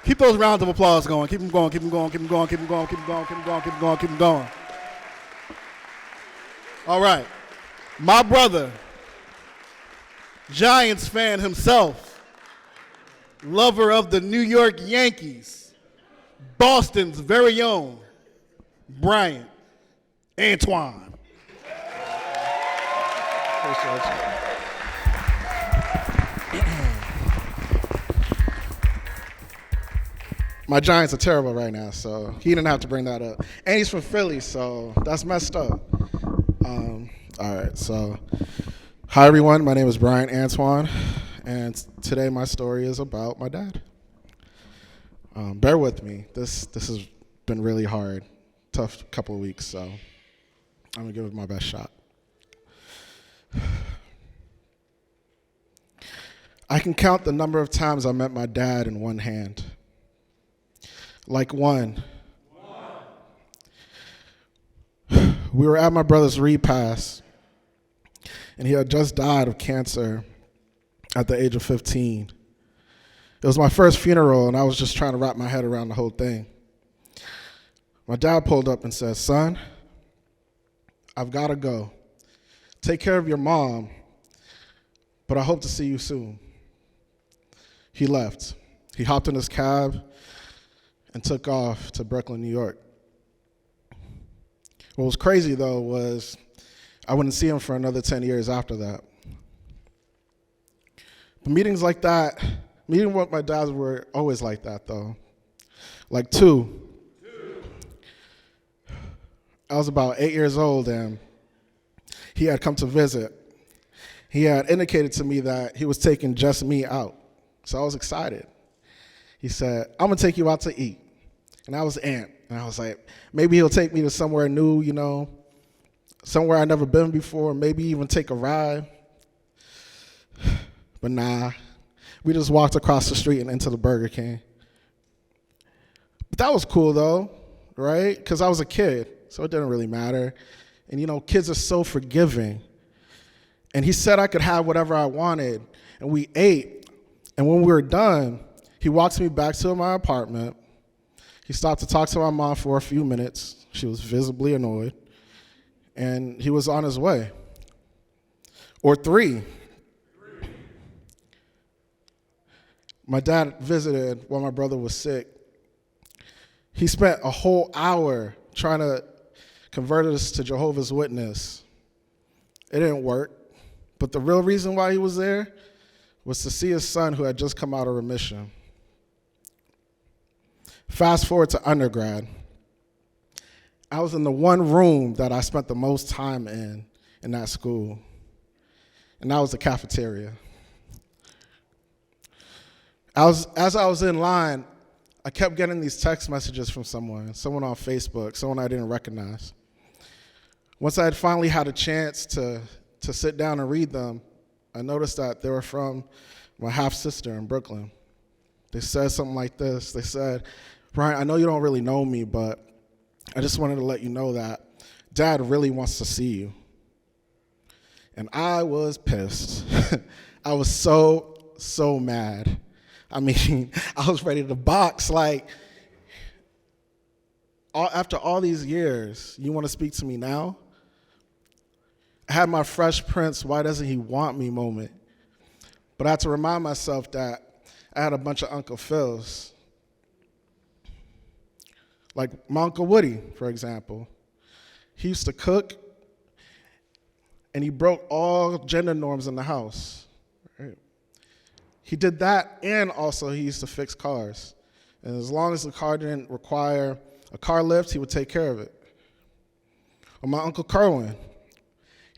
Keep those rounds of applause going. Keep them going, keep them going, keep them going, keep them going, keep them going, keep them going, keep them going, keep them going. All right. My brother, Giants fan himself, lover of the New York Yankees, Boston's very own, Bryant Antoine. My Giants are terrible right now, so he didn't have to bring that up. And he's from Philly, so that's messed up. All right, so hi everyone. My name is Bryant Antoine, and today my story is about my dad. Bear with me. This has been really hard, tough couple of weeks, so I'm gonna give it my best shot. I can count the number of times I met my dad in one hand. Like one. We were at my brother's repast, and he had just died of cancer at the age of 15. It was my first funeral, and I was just trying to wrap my head around the whole thing. My dad pulled up and said, "Son, I've got to go. Take care of your mom, but I hope to see you soon." He left. He hopped in his cab and took off to Brooklyn, New York. What was crazy, though, was I wouldn't see him for another 10 years after that. But meetings like that, meeting with my dad were always like that, though. Like two. I was about 8 years old, and he had come to visit. He had indicated to me that he was taking just me out, so I was excited. He said, "I'm going to take you out to eat." And I was amped. And I was like, maybe he'll take me to somewhere new, somewhere I've never been before, maybe even take a ride. But nah, we just walked across the street and into the Burger King. But that was cool, though, right? Because I was a kid, so it didn't really matter. And, kids are so forgiving. And he said I could have whatever I wanted. And we ate. And when we were done, he walked me back to my apartment. He stopped to talk to my mom for a few minutes. She was visibly annoyed. And he was on his way. Or three. My dad visited while my brother was sick. He spent a whole hour trying to convert us to Jehovah's Witness. It didn't work. But the real reason why he was there was to see his son who had just come out of remission. Fast forward to undergrad. I was in the one room that I spent the most time in that school, and that was the cafeteria. As I was in line, I kept getting these text messages from someone on Facebook, someone I didn't recognize. Once I had finally had a chance to sit down and read them, I noticed that they were from my half-sister in Brooklyn. They said something like this. They said, "Bryant, I know you don't really know me, but I just wanted to let you know that Dad really wants to see you." And I was pissed. I was so mad. I mean, I was ready to box. After all these years, you want to speak to me now? I had my Fresh Prince, why doesn't he want me moment. But I had to remind myself that I had a bunch of Uncle Phils. Like my Uncle Woody, for example. He used to cook, and he broke all gender norms in the house. Right? He did that, and also he used to fix cars. And as long as the car didn't require a car lift, he would take care of it. Or my Uncle Kerwin.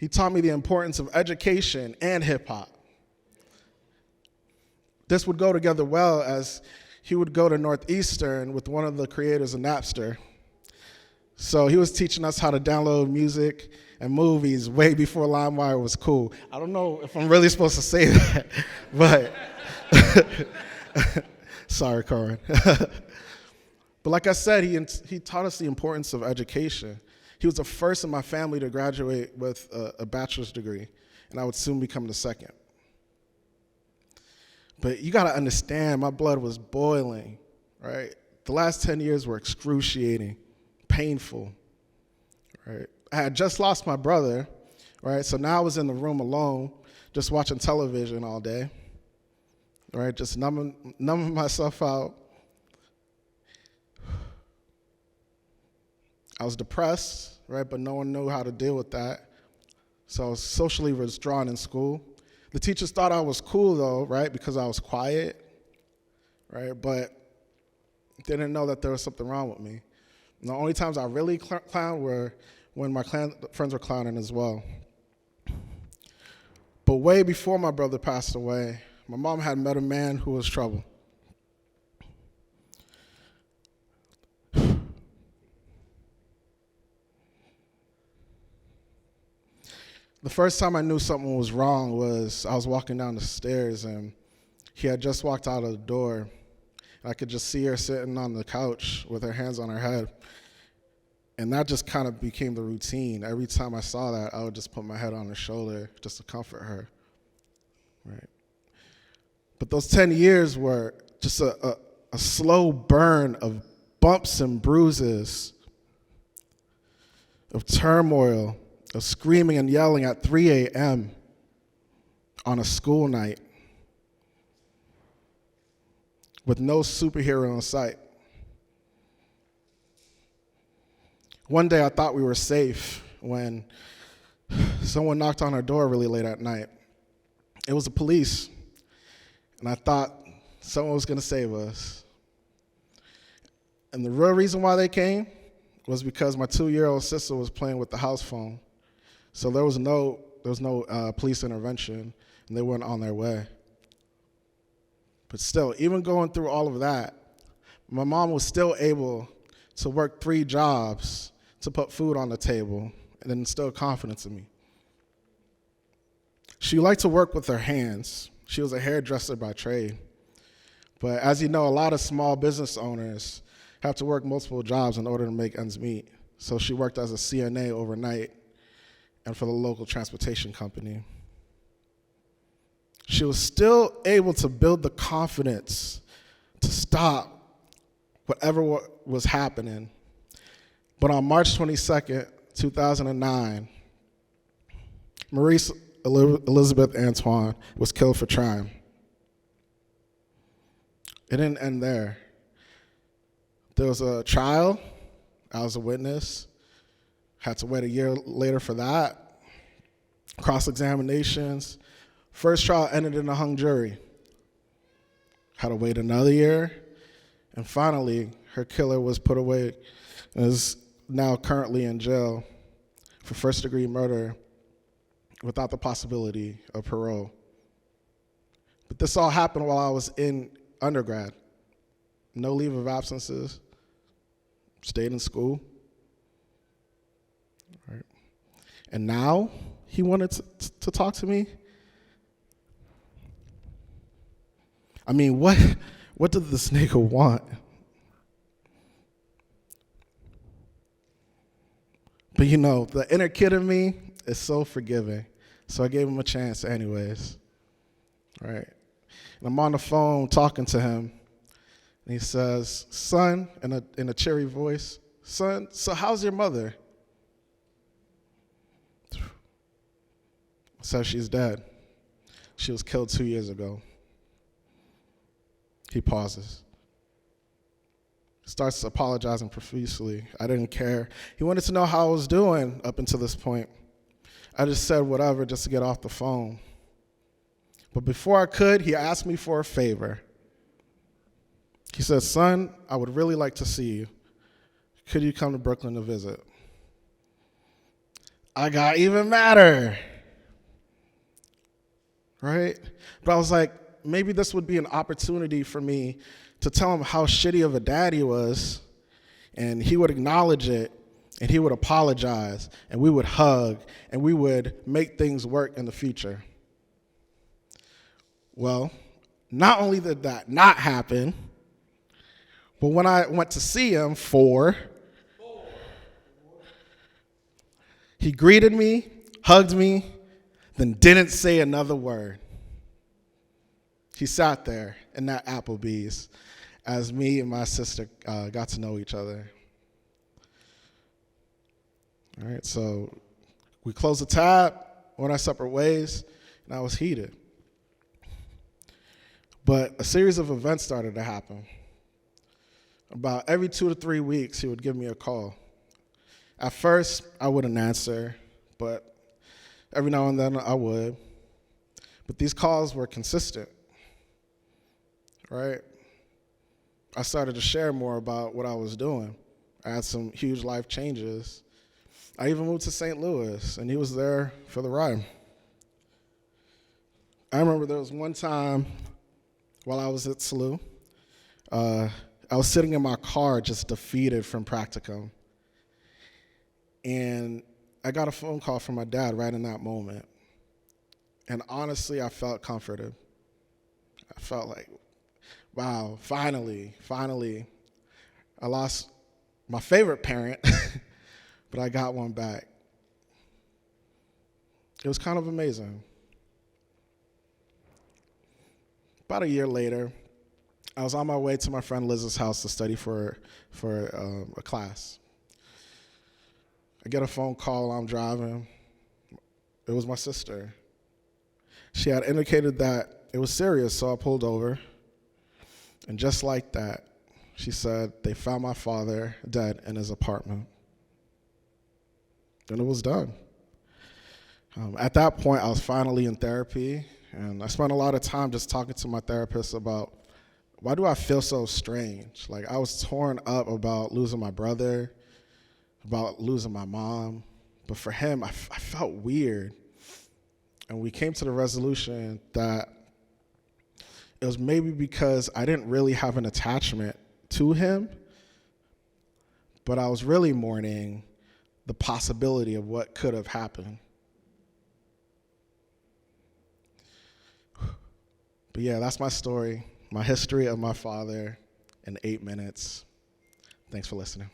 He taught me the importance of education and hip-hop. This would go together well as he would go to Northeastern with one of the creators of Napster. So he was teaching us how to download music and movies way before LimeWire was cool. I don't know if I'm really supposed to say that, but sorry, Corin. But like I said, he taught us the importance of education. He was the first in my family to graduate with a bachelor's degree, and I would soon become the second. But you gotta understand, my blood was boiling. right? The last 10 years were excruciating, painful, right? I had just lost my brother, right? So now I was in the room alone, just watching television all day, right? Just numbing myself out. I was depressed, right? But no one knew how to deal with that. So I was socially withdrawn in school. The teachers thought I was cool though, right? Because I was quiet, right? But they didn't know that there was something wrong with me. And the only times I really clowned were when my friends were clowning as well. But way before my brother passed away, my mom had met a man who was trouble. The first time I knew something was wrong was I was walking down the stairs and he had just walked out of the door. I could just see her sitting on the couch with her hands on her head. And that just kind of became the routine. Every time I saw that, I would just put my head on her shoulder just to comfort her. Right. But those 10 years were just a slow burn of bumps and bruises, of turmoil, of screaming and yelling at 3 a.m. on a school night with no superhero in sight. One day I thought we were safe when someone knocked on our door really late at night. It was the police, and I thought someone was going to save us. And the real reason why they came was because my 2-year-old sister was playing with the house phone. So there was no police intervention, and they weren't on their way. But still, even going through all of that, my mom was still able to work 3 jobs to put food on the table and instill confidence in me. She liked to work with her hands. She was a hairdresser by trade. But as you know, a lot of small business owners have to work multiple jobs in order to make ends meet. So she worked as a CNA overnight and for the local transportation company. She was still able to build the confidence to stop whatever was happening. But on March 22nd, 2009, Maurice Elizabeth Antoine was killed for trying. It didn't end there. There was a trial. I was a witness. Had to wait a year later for that. Cross-examinations. First trial ended in a hung jury. Had to wait another year. And finally, her killer was put away and is now currently in jail for first-degree murder without the possibility of parole. But this all happened while I was in undergrad. No leave of absences. Stayed in school. Right. And now he wanted to talk to me. I mean, what did this nigga want? But you know, the inner kid in me is so forgiving. So I gave him a chance anyways. Right. And I'm on the phone talking to him. And he says, son, in a cheery voice, son, so how's your mother? I said, she's dead. She was killed 2 years ago. He pauses. Starts apologizing profusely. I didn't care. He wanted to know how I was doing up until this point. I just said whatever just to get off the phone. But before I could, he asked me for a favor. He said, son, I would really like to see you. Could you come to Brooklyn to visit? I got even madder. Right? But I was like, maybe this would be an opportunity for me to tell him how shitty of a dad he was, and he would acknowledge it, and he would apologize, and we would hug, and we would make things work in the future. Well, not only did that not happen, but when I went to see him he greeted me, hugged me, then didn't say another word. He sat there in that Applebee's as me and my sister got to know each other. All right, so we closed the tab, went our separate ways, and I was heated. But a series of events started to happen. About every 2 to 3 weeks, he would give me a call. At first, I wouldn't answer, but every now and then I would. But these calls were consistent, right? I started to share more about what I was doing. I had some huge life changes. I even moved to St. Louis, and he was there for the ride. I remember there was one time while I was at SLU, I was sitting in my car just defeated from practicum. And I got a phone call from my dad right in that moment. And honestly, I felt comforted. I felt like, wow, finally, I lost my favorite parent, but I got one back. It was kind of amazing. About a year later, I was on my way to my friend Liz's house to study for a class. I get a phone call while I'm driving. It was my sister. She had indicated that it was serious, so I pulled over. And just like that, she said they found my father dead in his apartment. And it was done. At that point, I was finally in therapy, and I spent a lot of time just talking to my therapist about why do I feel so strange? Like, I was torn up about losing my brother, about losing my mom, but for him, I felt weird. And we came to the resolution that it was maybe because I didn't really have an attachment to him, but I was really mourning the possibility of what could have happened. But yeah, that's my story, my history of my father in 8 minutes. Thanks for listening.